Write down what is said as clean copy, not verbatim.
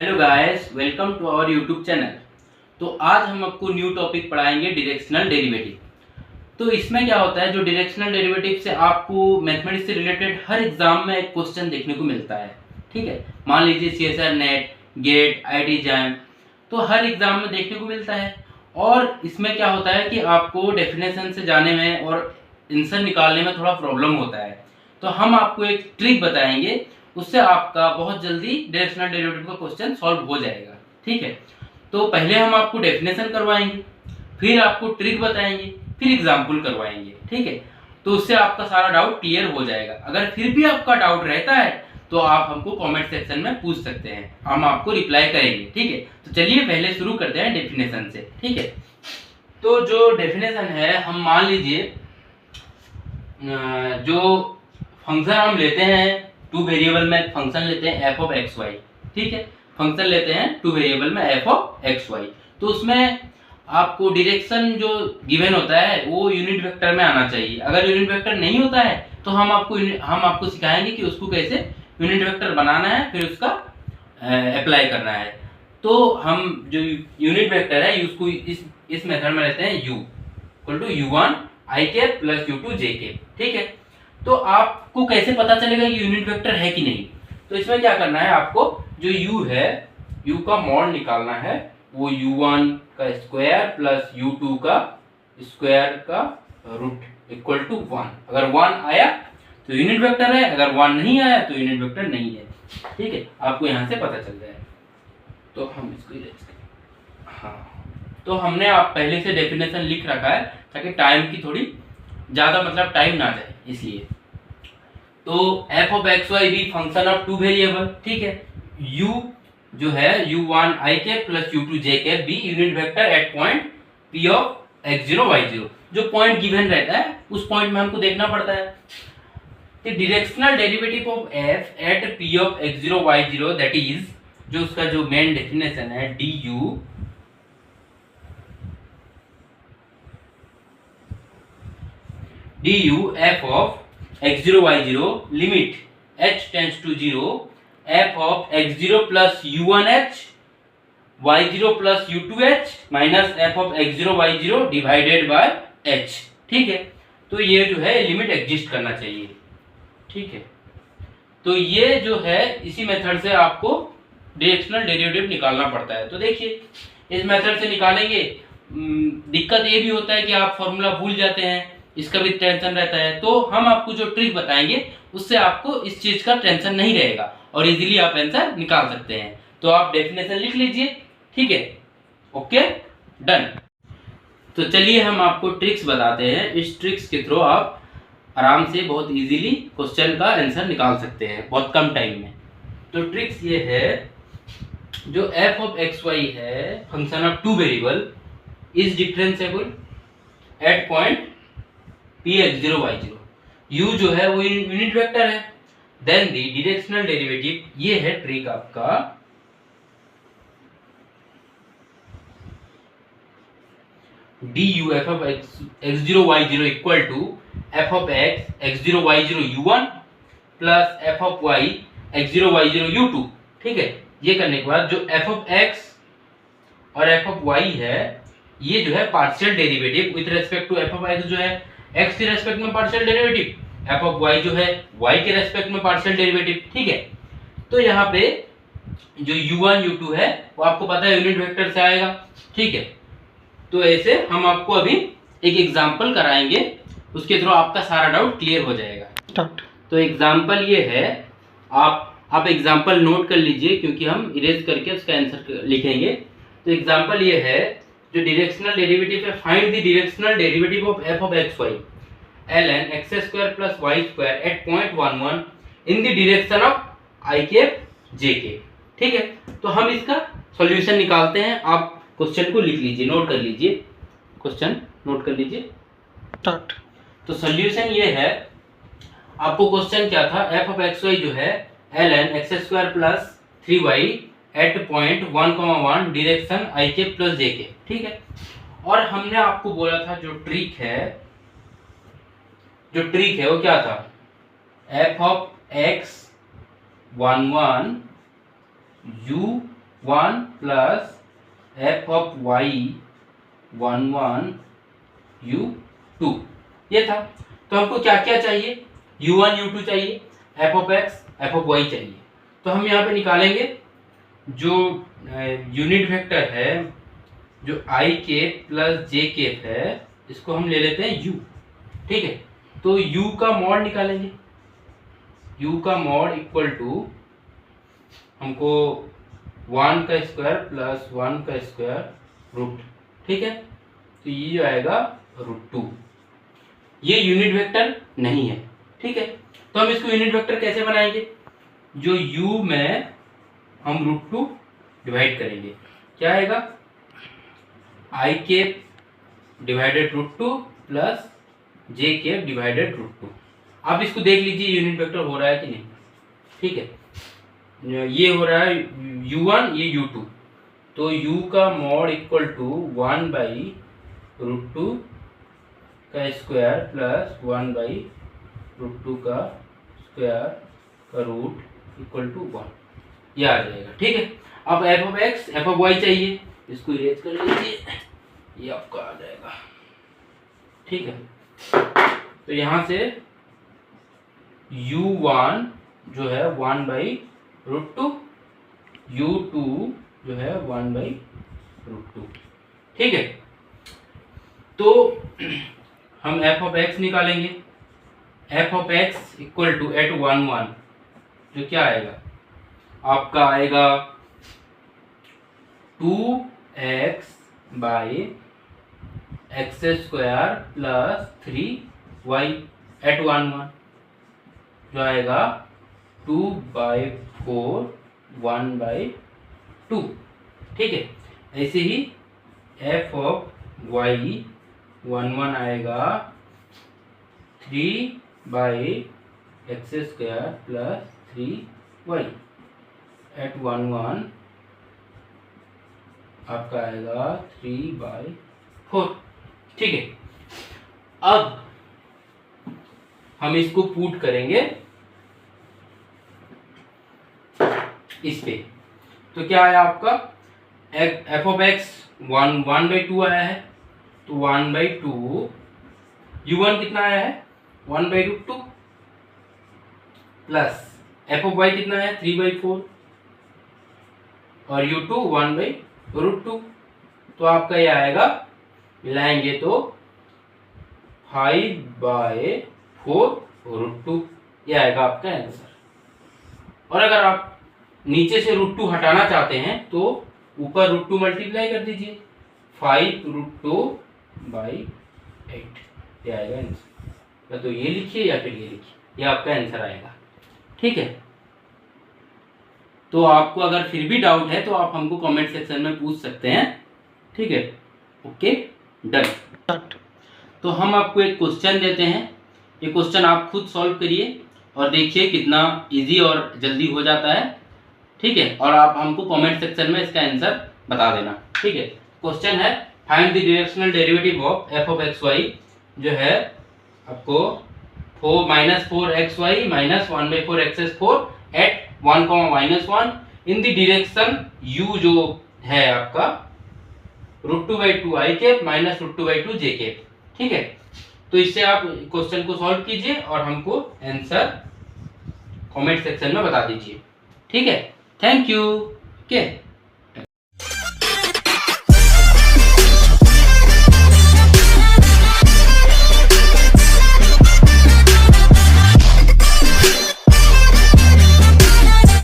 Hello guys, welcome to our YouTube channel. तो आज हम आपको न्यू टॉपिक पढ़ाएंगे डायरेक्शनल डेरिवेटिव। तो इसमें क्या होता है, जो डायरेक्शनल डेरिवेटिव से आपको मैथमेटिक्स से रिलेटेड हर एग्जाम में एक क्वेश्चन देखने को मिलता है। ठीक है, मान लीजिए CSIR NET, GATE, IIT JAM, तो हर एग्जाम में देखने को मिलता है। और इसमें क्या होता है कि आपको डेफिनेशन से जाने में और आंसर निकालने में थोड़ा प्रॉब्लम होता है। तो हम आपको एक ट्रिक बताएंगे, उससे आपका बहुत जल्दी डायरेक्शनल डेरिवेटिव का क्वेश्चन सॉल्व हो जाएगा। ठीक है, तो पहले हम आपको डेफिनेशन करवाएंगे, फिर आपको ट्रिक बताएंगे, फिर एग्जाम्पल करवाएंगे। ठीक है, तो उससे आपका सारा डाउट क्लियर हो जाएगा। अगर फिर भी आपका डाउट रहता है तो आप हमको कमेंट सेक्शन में पूछ सकते हैं, हम आपको रिप्लाई करेंगे। ठीक है, तो चलिए पहले शुरू करते हैं डेफिनेशन से। ठीक है, तो जो डेफिनेशन है, हम मान लीजिए जो फंक्शन हम लेते हैं टू वेरिएबल में, फंक्शन लेते हैं एफ ऑफ एक्स वाई। ठीक है, फंक्शन लेते हैं टू वेरिएबल में एफ ऑफ एक्स वाई। तो उसमें आपको डायरेक्शन जो गिवन होता है वो यूनिट वेक्टर में आना चाहिए। अगर यूनिट वेक्टर नहीं होता है तो हम आपको सिखाएंगे कि उसको कैसे यूनिट वेक्टर बनाना है, फिर उसका अप्लाई करना है। तो हम जो यूनिट वेक्टर है उसको इस मेथड में लेते हैं, u equal to u1 i cap plus u2 j cap. ठीक है, तो आपको कैसे पता चलेगा कि यूनिट वेक्टर है कि नहीं? तो इसमें क्या करना है, आपको जो u है, u का मॉड निकालना है। वो u1 का स्क्वायर प्लस u2 का स्क्वायर का रूट इक्वल टू 1। अगर 1 आया तो यूनिट वेक्टर है, अगर 1 नहीं आया तो यूनिट वेक्टर नहीं है। ठीक है, आपको यहां से पता चल जाए। तो हम इसको इरेज करें। हाँ, तो हमने आप पहले से डेफिनेशन लिख रखा है ताकि टाइम की थोड़ी ज़्यादा टाइम ना जाए, इसलिए। तो F of X Y be function of two variable. ठीक है, u जो है u1 i cap plus u2 j cap be unit vector at point p of x0 y0। जो पॉइंट गिवन रहता है उस पॉइंट में हमको देखना पड़ता है। तो directional derivative of f at p of x0 y0 that is, जो उसका जो मेन डेफिनेशन है, du f of x0 y0 limit h tends to 0 f of x0 plus u1h y0 plus u2h minus f of x0 y0 divided by h। ठीक है, तो ये जो है लिमिट एग्जिस्ट करना चाहिए। ठीक है, तो ये जो है इसी मेथड से आपको डायरेक्शनल डेरिवेटिव निकालना पड़ता है। तो देखिए, इस मेथड से निकालेंगे। दिक्कत ये भी होता है कि आप फॉर्मूला भूल जाते हैं, इसका भी टेंशन रहता है। तो हम आपको जो ट्रिक बताएंगे उससे आपको इस चीज का टेंशन नहीं रहेगा और इजीली आप आंसर निकाल सकते हैं। तो आप डेफिनेशन लिख लीजिए। ठीक है, ओके, डन। तो चलिए हम आपको ट्रिक्स बताते हैं। इस ट्रिक्स के थ्रू आप आराम से बहुत इजीली क्वेश्चन का आंसर निकाल सकते हैं बहुत कम टाइम में। तो ट्रिक्स ये है, जो f ऑफ एक्स वाई है function of two variable is differentiable at point p x0 y0। u जो है वो यूनिट वेक्टर है। देन द डायरेक्शनल डेरिवेटिव, ये है ट्रिक आपका, du f of x0 y0 equal to f of x x0 y0 u1 plus f of y x0 y0 u2। ठीक है, ये करने के बाद जो f of x और f of y है, ये जो है partial derivative with respect to f of x जो है x के रेस्पेक्ट में partial derivative, f of y जो है y के रेस्पेक्ट में पार्शियल डेरिवेटिव। ठीक है, तो यहाँ पे जो u1 u2 है वो आपको पता है यूनिट वेक्टर से आएगा। ठीक है, तो ऐसे हम आपको अभी एक एग्जांपल कराएंगे, उसके थ्रू आपका सारा डाउट क्लियर हो जाएगा। स्टार्ट। तो एग्जांपल ये है, आप एग्जांपल नोट कर लीजिए क्योंकि हम इरेज करके उसका आंसर लिखेंगे। तो एग्जांपल ये है, जो डायरेक्शनल डेरिवेटिव है, find the directional derivative of f of x y ln x square plus y square at point 1 1 in the direction of i cap j cap. ठीक है, तो हम इसका सॉल्यूशन निकालते हैं। आप क्वेश्चन को लिख लीजिए, नोट कर लीजिए, क्वेश्चन नोट कर लीजिए। स्टार्ट। तो सॉल्यूशन ये है, आपको क्वेश्चन क्या था, f ऑफ x y जो है ln x square plus 3y at point 1 1 direction i के प्लस j के। ठीक है, और हमने आपको बोला था जो ट्रिक है वो क्या था, f of x 1 1 u 1 plus F of Y 1 1 u2 ये था। तो हमको क्या क्या चाहिए, u1 u2 चाहिए, F of X F of Y चाहिए। तो हम यहाँ पे निकालेंगे जो यूनिट वेक्टर है, जो आई केप प्लस जे केप है, इसको हम ले लेते हैं u। ठीक है, तो u का मॉड निकालेंगे। u का मॉड इक्वल टू हमको 1 का स्क्वायर प्लस 1 का स्क्वायर रूट। ठीक है, तो ये जो आएगा √2। ये यूनिट वेक्टर नहीं है। ठीक है, तो हम इसको यूनिट वेक्टर कैसे बनाएंगे, जो u में हम √2 डिवाइड करेंगे, क्या आएगा i cap divided √2 plus j cap divided √2। आप इसको देख लीजिए यूनिट वेक्टर हो रहा है कि नहीं। ठीक है, ये हो रहा है u1 ये u2, तो u का मॉड इक्वल टू 1 बाई √2 का स्क्वायर प्लस 1 बाई √2 का स्क्वायर का रूट इक्वल टू 1, ये आ जाएगा। ठीक है, अब F of X F of Y चाहिए, इसको इरेज कर लीजिए, ये आपका आ जाएगा। ठीक है, तो यहाँ से u1 जो है 1 बाई √2, u2 जो है 1 बाई √2। ठीक है, तो हम एफ ऑफ एक्स निकालेंगे। F of X equal to at 1 1 जो क्या आएगा आपका आएगा 2x by X square plus 3y at 1 1 जो आएगा 2/4 1/2। ठीक है, ऐसे ही एफ ऑफ वाई 1 1 आएगा 3 by X square plus 3y at 1 1 आपका आएगा 3/4। ठीक है, अब हम इसको पुट करेंगे इस पे, तो क्या आया आपका एफ ऑफ एक्स 1/2 आया है, तो 1/2 u1 कितना आया है 1/√2 प्लस एफ ऑफ वाई कितना है 3/4 और u2 1/√2, तो आपका ये आएगा मिलाएंगे तो 5/4√2, ये आएगा आपका आंसर। और अगर आप नीचे से √2 हटाना चाहते हैं तो ऊपर √2 मल्टीप्लाई कर दीजिए, 5√2/8, ये आएगा आंसर। या तो ये लिखिए या फिर ये लिखिए, ये आपका आंसर आएगा। ठीक है, तो आपको अगर फिर भी डाउट है तो आप हमको कमेंट सेक्शन में पूछ सकते हैं। ठीक है, ओके डन। तो हम आपको एक क्वेश्चन देते हैं, ये क्वेश्चन आप खुद सॉल्व करिए और देखिए कितना इजी और जल्दी हो जाता है। ठीक है, और आप हमको कमेंट सेक्शन में इसका आंसर बता देना। ठीक है, क्वेश्चन है find the directional derivative of F of X Y, जो है आपको -4xy - 1/4x4 at 1, -1 in the direction u जो है आपका √2/2 i cap minus √2/2 j cap. ठीक है, तो इससे आप क्वेश्चन को सॉल्व कीजिए और हमको आंसर कमेंट सेक्शन में बता दीजिए। ठीक है, थैंक यू। ओके।